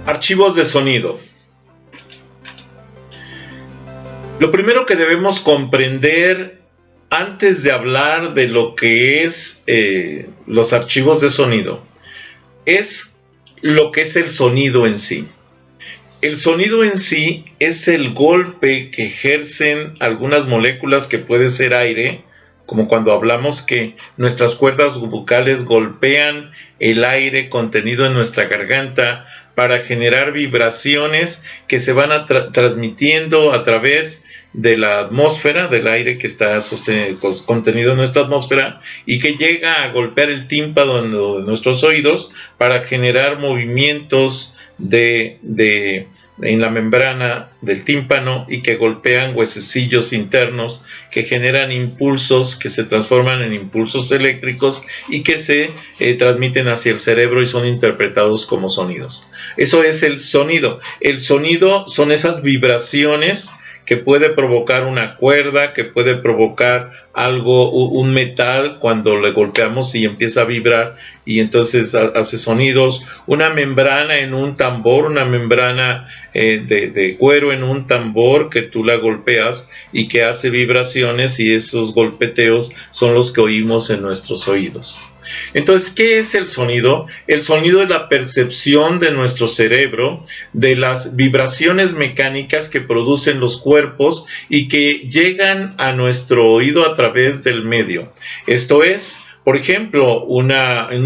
Archivos de sonido. Lo primero que debemos comprender antes de hablar de lo que es los archivos de sonido es lo que es el sonido en sí. El sonido en sí es el golpe que ejercen algunas moléculas que puede ser aire, como cuando hablamos que nuestras cuerdas vocales golpean el aire contenido en nuestra garganta para generar vibraciones que se van transmitiendo a través de la atmósfera, del aire que está contenido en nuestra atmósfera y que llega a golpear el tímpano de nuestros oídos para generar movimientos en la membrana del tímpano y que golpean huesecillos internos que generan impulsos que se transforman en impulsos eléctricos y que se transmiten hacia el cerebro y son interpretados como sonidos. Eso es el sonido. El sonido son esas vibraciones que puede provocar una cuerda, que puede provocar un metal cuando le golpeamos y empieza a vibrar y entonces hace sonidos, una membrana en un tambor, una membrana de cuero en un tambor que tú la golpeas y que hace vibraciones y esos golpeteos son los que oímos en nuestros oídos. Entonces, ¿qué es el sonido? El sonido es la percepción de nuestro cerebro de las vibraciones mecánicas que producen los cuerpos y que llegan a nuestro oído a través del medio. Esto es, por ejemplo, un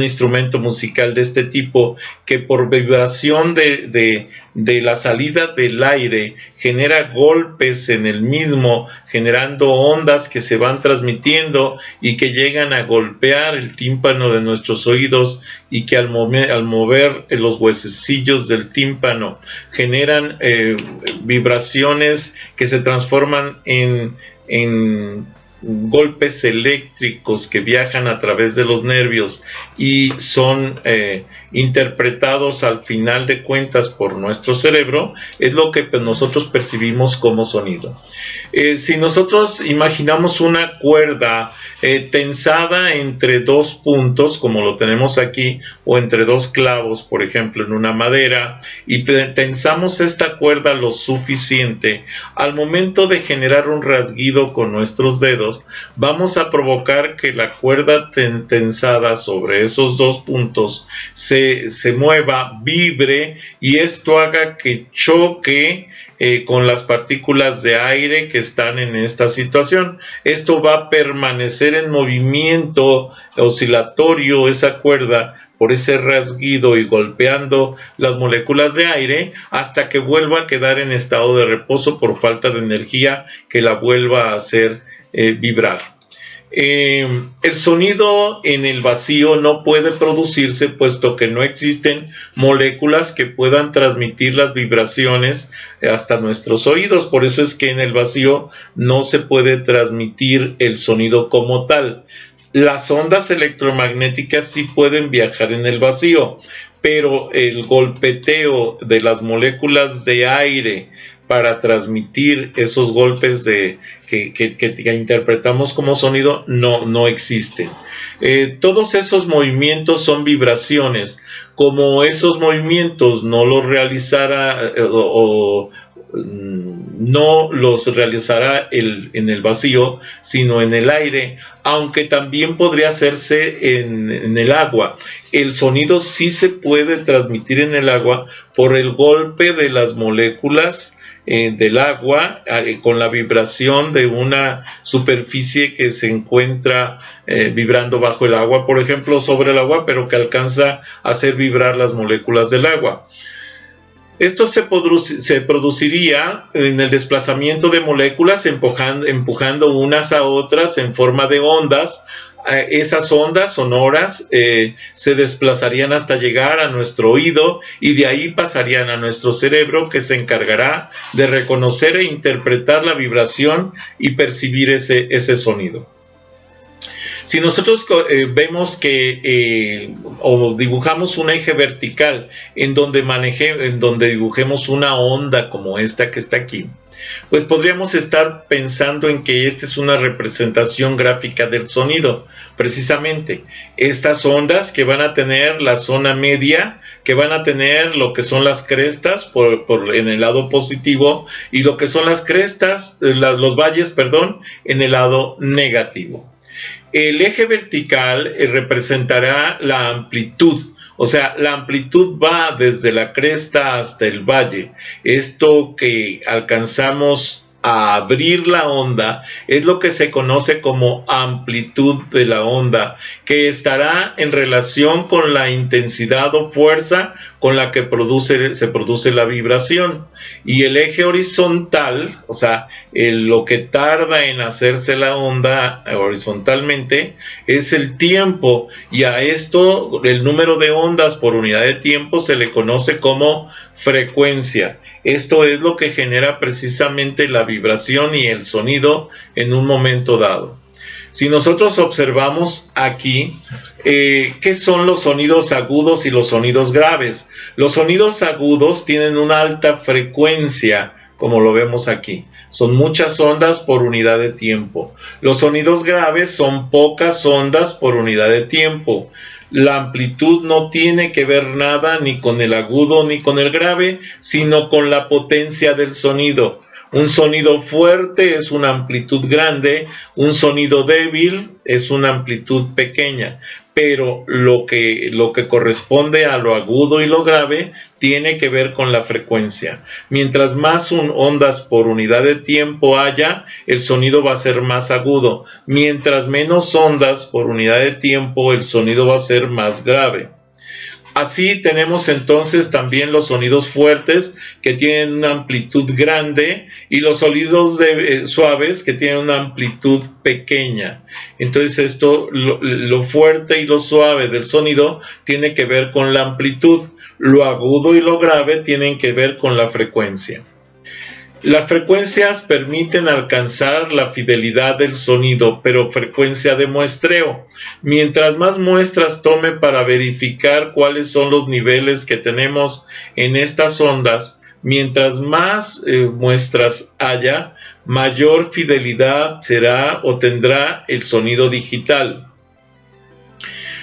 instrumento musical de este tipo que por vibración de la salida del aire genera golpes en el mismo, generando ondas que se van transmitiendo y que llegan a golpear el tímpano de nuestros oídos y que al mover los huesecillos del tímpano generan vibraciones que se transforman en golpes eléctricos que viajan a través de los nervios y son interpretados al final de cuentas por nuestro cerebro, es lo que nosotros percibimos como sonido. Si nosotros imaginamos una cuerda tensada entre dos puntos, como lo tenemos aquí, o entre dos clavos, por ejemplo, en una madera, y tensamos esta cuerda lo suficiente, al momento de generar un rasguido con nuestros dedos, vamos a provocar que la cuerda tensada sobre esos dos puntos se mueva, vibre, y esto haga que choque con las partículas de aire que están en esta situación. Esto va a permanecer en movimiento oscilatorio esa cuerda por ese rasguido y golpeando las moléculas de aire hasta que vuelva a quedar en estado de reposo por falta de energía que la vuelva a hacer vibrar. El sonido en el vacío no puede producirse puesto que no existen moléculas que puedan transmitir las vibraciones hasta nuestros oídos. Por eso es que en el vacío no se puede transmitir el sonido como tal. Las ondas electromagnéticas sí pueden viajar en el vacío, pero el golpeteo de las moléculas de aire para transmitir esos golpes que interpretamos como sonido no existen. Todos esos movimientos son vibraciones. Como esos movimientos no los realizara no los realizará en el vacío, sino en el aire, aunque también podría hacerse en el agua. El sonido sí se puede transmitir en el agua por el golpe de las moléculas del agua con la vibración de una superficie que se encuentra vibrando bajo el agua, por ejemplo, sobre el agua, pero que alcanza a hacer vibrar las moléculas del agua. Esto se produciría en el desplazamiento de moléculas empujando unas a otras en forma de ondas. Esas ondas sonoras se desplazarían hasta llegar a nuestro oído y de ahí pasarían a nuestro cerebro, que se encargará de reconocer e interpretar la vibración y percibir ese sonido. Si nosotros vemos que o dibujamos un eje vertical en donde dibujemos una onda como esta que está aquí, pues podríamos estar pensando en que esta es una representación gráfica del sonido. Precisamente estas ondas que van a tener la zona media, que van a tener lo que son las crestas en el lado positivo, y lo que son las crestas, los valles, perdón, en el lado negativo. El eje vertical representará la amplitud, o sea, la amplitud va desde la cresta hasta el valle. Esto que alcanzamos a abrir la onda es lo que se conoce como amplitud de la onda, que estará en relación con la intensidad o fuerza con la que se produce la vibración. Y el eje horizontal, o sea, lo que tarda en hacerse la onda horizontalmente, es el tiempo, y a esto el número de ondas por unidad de tiempo se le conoce como frecuencia. Esto es lo que genera precisamente la vibración y el sonido en un momento dado. Si nosotros observamos aquí, ¿qué son los sonidos agudos y los sonidos graves? Los sonidos agudos tienen una alta frecuencia, como lo vemos aquí. Son muchas ondas por unidad de tiempo. Los sonidos graves son pocas ondas por unidad de tiempo. La amplitud no tiene que ver nada ni con el agudo ni con el grave, sino con la potencia del sonido. Un sonido fuerte es una amplitud grande, un sonido débil es una amplitud pequeña, pero lo que corresponde a lo agudo y lo grave tiene que ver con la frecuencia. Mientras más ondas por unidad de tiempo haya, el sonido va a ser más agudo. Mientras menos ondas por unidad de tiempo, el sonido va a ser más grave. Así tenemos entonces también los sonidos fuertes, que tienen una amplitud grande, y los sonidos suaves, que tienen una amplitud pequeña. Entonces lo fuerte y lo suave del sonido tiene que ver con la amplitud. Lo agudo y lo grave tienen que ver con la frecuencia. Las frecuencias permiten alcanzar la fidelidad del sonido, pero frecuencia de muestreo. Mientras más muestras tome para verificar cuáles son los niveles que tenemos en estas ondas, mientras más muestras haya, mayor fidelidad será o tendrá el sonido digital.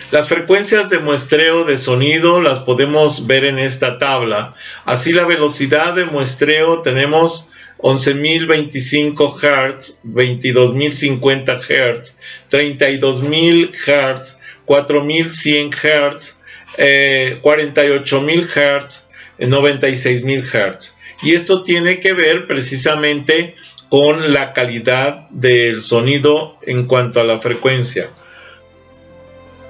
Las frecuencias de muestreo de sonido las podemos ver en esta tabla. Así, la velocidad de muestreo tenemos 11.025 Hz, 22.050 Hz, 32.000 Hz, 4.100 Hz, 48.000 Hz, 96.000 Hz. Y esto tiene que ver precisamente con la calidad del sonido en cuanto a la frecuencia.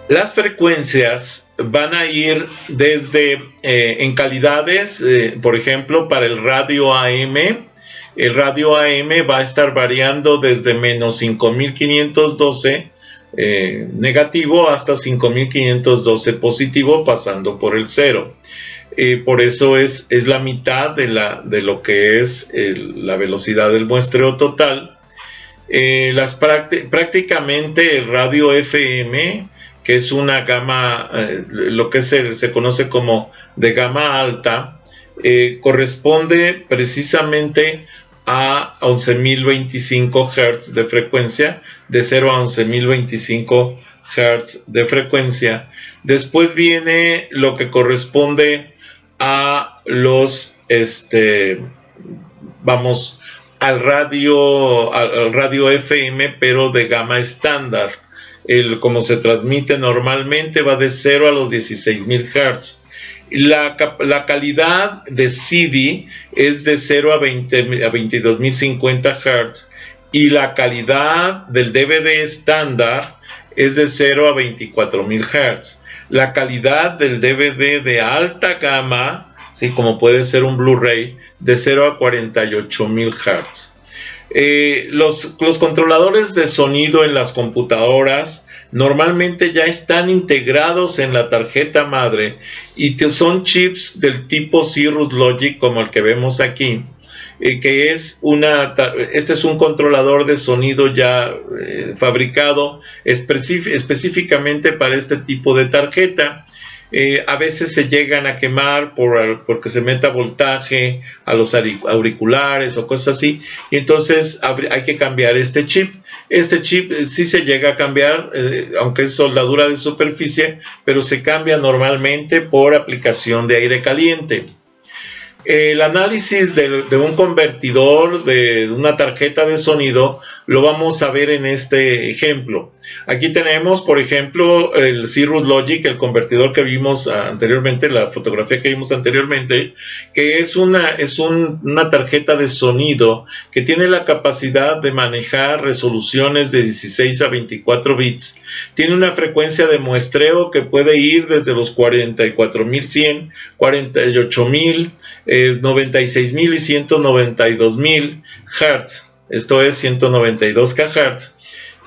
Las frecuencias van a ir desde en calidades, por ejemplo, para el radio AM. El radio AM va a estar variando desde menos 5.512 negativo hasta 5.512 positivo, pasando por el 0. Por eso es la mitad de lo que es la velocidad del muestreo total. Prácticamente el radio FM, que es una gama, lo que se conoce como de gama alta, corresponde precisamente a 11.025 Hz de frecuencia, de 0 a 11.025 Hz de frecuencia. Después viene lo que corresponde a los, al radio FM, pero de gama estándar. Como se transmite normalmente, va de 0 a los 16.000 Hz. La calidad de CD es de 0 a 22.050 Hz, y la calidad del DVD estándar es de 0 a 24.000 Hz. La calidad del DVD de alta gama, ¿sí?, como puede ser un Blu-ray, de 0 a 48.000 Hz. Los controladores de sonido en las computadoras normalmente ya están integrados en la tarjeta madre, y son chips del tipo Cirrus Logic, como el que vemos aquí. que es este es un controlador de sonido ya fabricado específicamente para este tipo de tarjeta. A veces se llegan a quemar porque se meta voltaje a los auriculares o cosas así, y entonces hay que cambiar este chip. Este chip sí se llega a cambiar, aunque es soldadura de superficie, pero se cambia normalmente por aplicación de aire caliente. El análisis de un convertidor, de una tarjeta de sonido, lo vamos a ver en este ejemplo. Aquí tenemos, por ejemplo, el Cirrus Logic, el convertidor que vimos anteriormente, la fotografía que vimos anteriormente, que es una tarjeta de sonido que tiene la capacidad de manejar resoluciones de 16 a 24 bits. Tiene una frecuencia de muestreo que puede ir desde los 44.100, 48.000, 96.000 y 192.000 Hz. Esto es 192 kHz.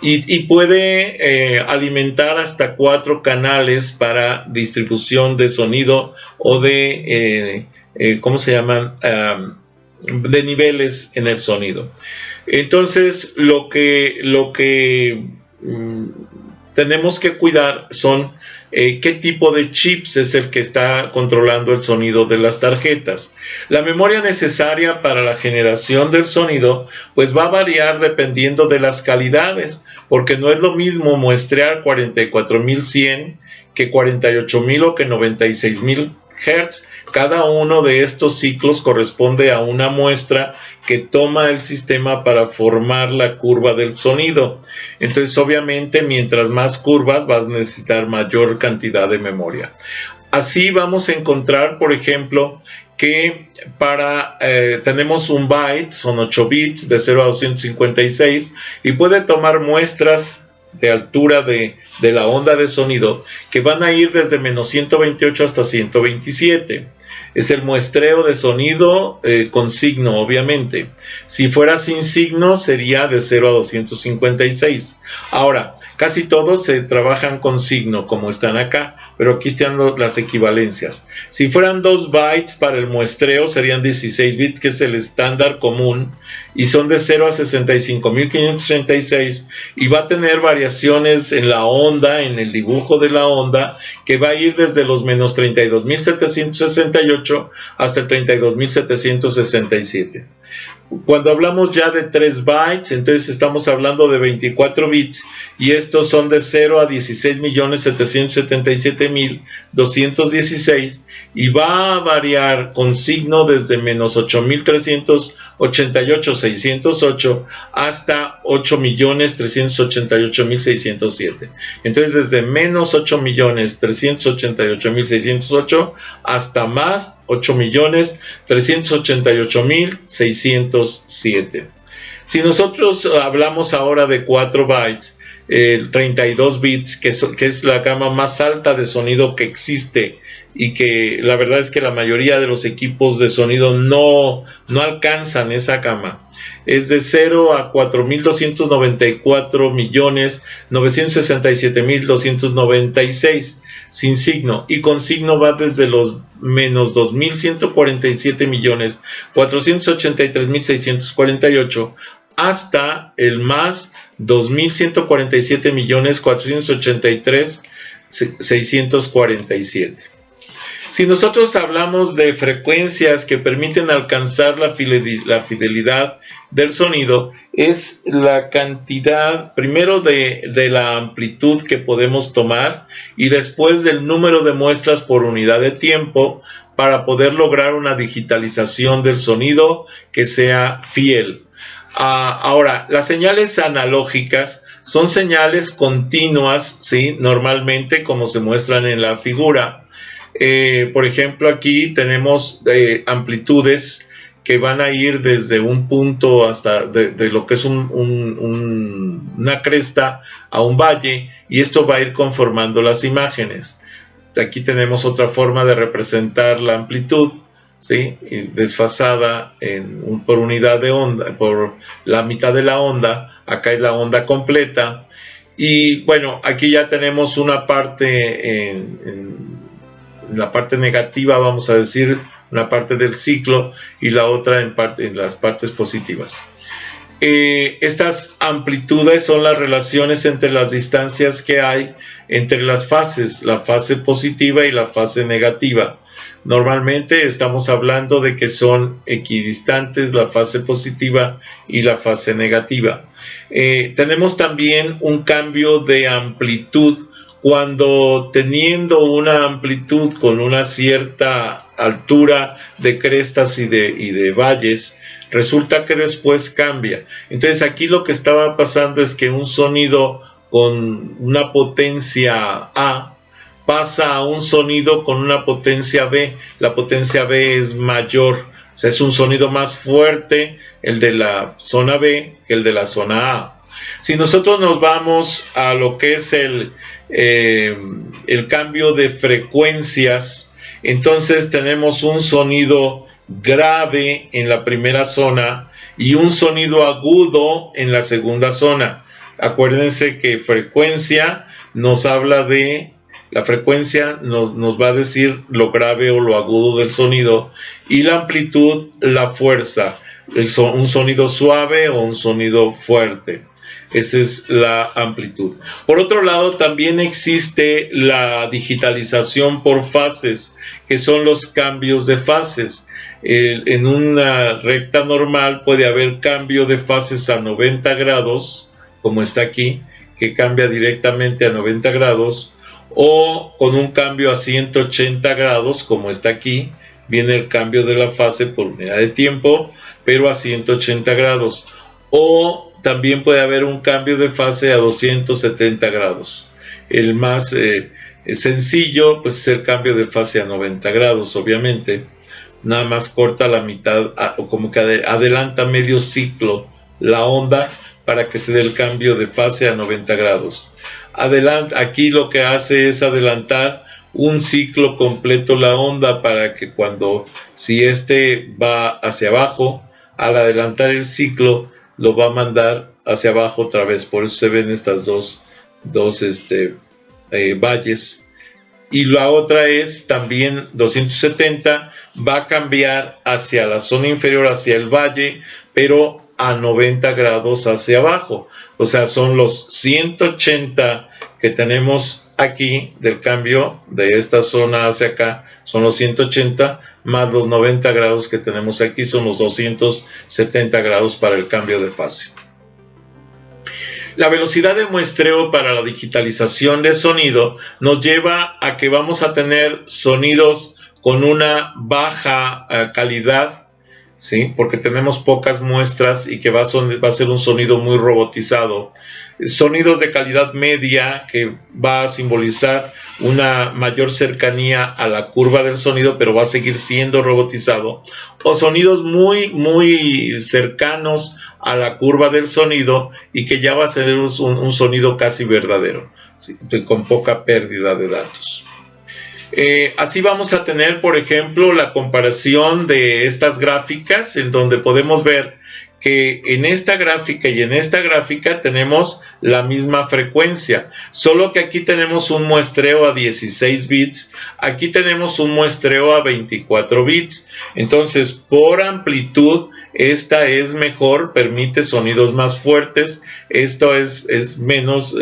Y puede alimentar hasta 4 canales para distribución de sonido o de, ¿cómo se llaman? De niveles en el sonido. Entonces, lo que tenemos que cuidar son qué tipo de chips es el que está controlando el sonido de las tarjetas. La memoria necesaria para la generación del sonido pues va a variar dependiendo de las calidades, porque no es lo mismo muestrear 44.100 que 48.000 o que 96.000 Hz. Cada uno de estos ciclos corresponde a una muestra que toma el sistema para formar la curva del sonido. Entonces, obviamente, mientras más curvas vas a necesitar mayor cantidad de memoria. Así vamos a encontrar, por ejemplo, que tenemos un byte, son 8 bits de 0 a 256, y puede tomar muestras de altura de la onda de sonido que van a ir desde menos 128 hasta 127. Es el muestreo de sonido con signo, obviamente. Si fuera sin signo sería de 0 a 256. Ahora, casi todos se trabajan con signo como están acá, pero aquí están las equivalencias. Si fueran 2 bytes para el muestreo serían 16 bits, que es el estándar común, y son de 0 a 65.536, y va a tener variaciones en la onda, en el dibujo de la onda, que va a ir desde los menos 32.768 hasta el 32.767. Cuando hablamos ya de 3 bytes, entonces estamos hablando de 24 bits, y estos son de 0 a 16.777.216, y va a variar con signo desde menos 8.388.608 hasta 8.388.607. Entonces desde menos 8.388.608 hasta más 8.388.607. Si nosotros hablamos ahora de 4 bytes, 32 bits, que es la gama más alta de sonido que existe, y que la verdad es que la mayoría de los equipos de sonido no alcanzan esa gama. Es de 0 a 4.294.967.296 sin signo, y con signo va desde los menos 2.147.483.648 hasta el más 2.147.483.647. Si nosotros hablamos de frecuencias que permiten alcanzar la fidelidad del sonido, es la cantidad primero de la amplitud que podemos tomar, y después del número de muestras por unidad de tiempo, para poder lograr una digitalización del sonido que sea fiel. Ahora, las señales analógicas son señales continuas, ¿sí? Normalmente, como se muestran en la figura. Por ejemplo, aquí tenemos amplitudes que van a ir desde un punto hasta de lo que es una cresta a un valle, y esto va a ir conformando las imágenes. Aquí tenemos otra forma de representar la amplitud, ¿sí? Desfasada por unidad de onda, por la mitad de la onda. Acá es la onda completa, y bueno, aquí ya tenemos una parte en la parte negativa, vamos a decir, una parte del ciclo y la otra en las partes positivas. Estas amplitudes son las relaciones entre las distancias que hay entre las fases, la fase positiva y la fase negativa. Normalmente estamos hablando de que son equidistantes la fase positiva y la fase negativa. Tenemos también un cambio de amplitud cuando, teniendo una amplitud con una cierta altura de crestas y de valles, resulta que después cambia. Entonces aquí lo que estaba pasando es que un sonido con una potencia A pasa a un sonido con una potencia B. La potencia B es mayor, o sea, es un sonido más fuerte el de la zona B que el de la zona A. Si nosotros nos vamos a lo que es el cambio de frecuencias, entonces tenemos un sonido grave en la primera zona y un sonido agudo en la segunda zona. Acuérdense que frecuencia nos habla de, la frecuencia nos va a decir lo grave o lo agudo del sonido, y la amplitud, la fuerza, un sonido suave o un sonido fuerte. Esa es la amplitud. Por otro lado, también existe la digitalización por fases, que son los cambios de fases. En una recta normal puede haber cambio de fases a 90 grados, como está aquí, que cambia directamente a 90 grados, o con un cambio a 180 grados, como está aquí, viene el cambio de la fase por unidad de tiempo, pero a 180 grados. O también puede haber un cambio de fase a 270 grados. El más sencillo pues es el cambio de fase a 90 grados, obviamente. Nada más corta la mitad, o como que adelanta medio ciclo la onda para que se dé el cambio de fase a 90 grados. Aquí lo que hace es adelantar un ciclo completo la onda para que si este va hacia abajo, al adelantar el ciclo, lo va a mandar hacia abajo otra vez. Por eso se ven estas dos valles. Y la otra es también 270, va a cambiar hacia la zona inferior, hacia el valle, pero a 90 grados hacia abajo. O sea, son los 180 que tenemos aquí del cambio de esta zona hacia acá, son los 180, más los 90 grados que tenemos aquí, son los 270 grados para el cambio de fase. La velocidad de muestreo para la digitalización de sonido nos lleva a que vamos a tener sonidos con una baja calidad, ¿sí? Porque tenemos pocas muestras y que va a ser un sonido muy robotizado. Sonidos de calidad media, que va a simbolizar una mayor cercanía a la curva del sonido, pero va a seguir siendo robotizado. O sonidos muy cercanos a la curva del sonido y que ya va a ser un sonido casi verdadero, ¿sí? Con poca pérdida de datos. Así vamos a tener, por ejemplo, la comparación de estas gráficas, en donde podemos ver que en esta gráfica y en esta gráfica tenemos la misma frecuencia, solo que aquí tenemos un muestreo a 16 bits, aquí tenemos un muestreo a 24 bits. Entonces, por amplitud, esta es mejor, permite sonidos más fuertes. Esto es menos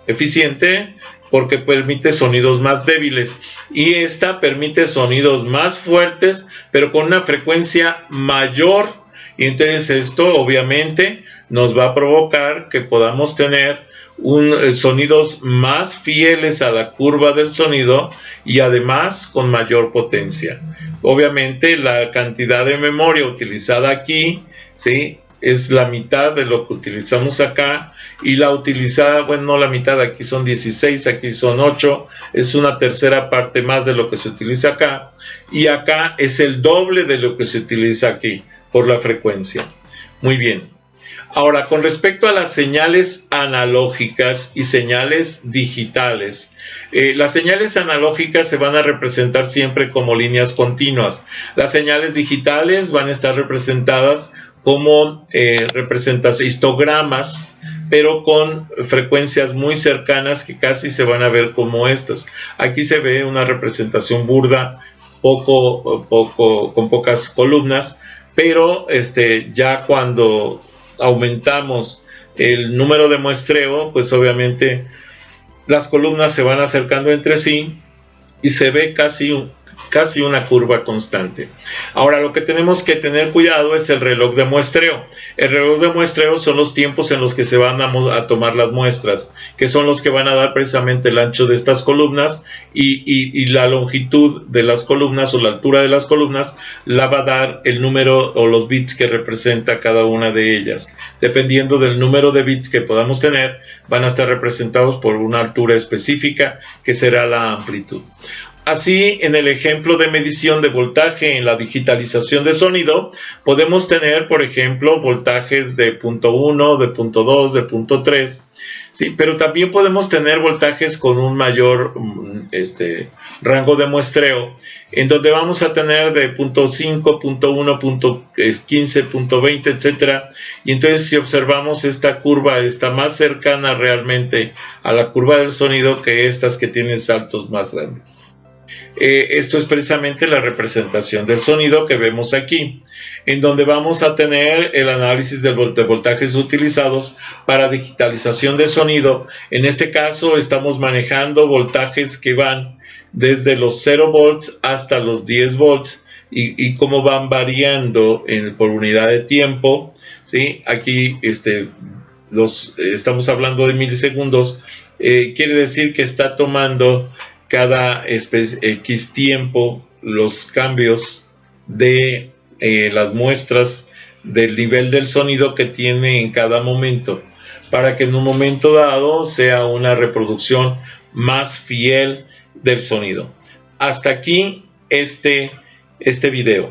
eficiente, porque permite sonidos más débiles, y esta permite sonidos más fuertes pero con una frecuencia mayor, y entonces esto obviamente nos va a provocar que podamos tener sonidos más fieles a la curva del sonido y además con mayor potencia. Obviamente la cantidad de memoria utilizada aquí, ¿sí?, es la mitad de lo que utilizamos acá, y la utilizada, bueno, no la mitad, aquí son 16, aquí son 8, es una tercera parte más de lo que se utiliza acá, y acá es el doble de lo que se utiliza aquí por la frecuencia. Muy bien. Ahora, con respecto a las señales analógicas y señales digitales, las señales analógicas se van a representar siempre como líneas continuas. Las señales digitales van a estar representadas como histogramas, pero con frecuencias muy cercanas que casi se van a ver como estas. Aquí se ve una representación burda con pocas columnas, pero ya cuando aumentamos el número de muestreo, pues obviamente las columnas se van acercando entre sí y se ve casi una curva constante. Ahora, lo que tenemos que tener cuidado es el reloj de muestreo. El reloj de muestreo son los tiempos en los que se van a tomar las muestras, que son los que van a dar precisamente el ancho de estas columnas y la longitud de las columnas o la altura de las columnas la va a dar el número o los bits que representa cada una de ellas. Dependiendo del número de bits que podamos tener, van a estar representados por una altura específica que será la amplitud. Así, en el ejemplo de medición de voltaje en la digitalización de sonido, podemos tener, por ejemplo, voltajes de punto 1, de punto 2, de punto 3, ¿sí? Pero también podemos tener voltajes con un mayor rango de muestreo, en donde vamos a tener de punto 5, punto 1, punto 15, punto 20, etcétera. Y entonces, si observamos, esta curva está más cercana realmente a la curva del sonido que estas que tienen saltos más grandes. Esto es precisamente la representación del sonido que vemos aquí, en donde vamos a tener el análisis de voltajes utilizados para digitalización de sonido. En este caso estamos manejando voltajes que van desde los 0 volts hasta los 10 volts y cómo van variando por unidad de tiempo, ¿sí? Aquí estamos hablando de milisegundos, quiere decir que está tomando cada X tiempo los cambios de las muestras del nivel del sonido que tiene en cada momento, para que en un momento dado sea una reproducción más fiel del sonido. Hasta aquí este video.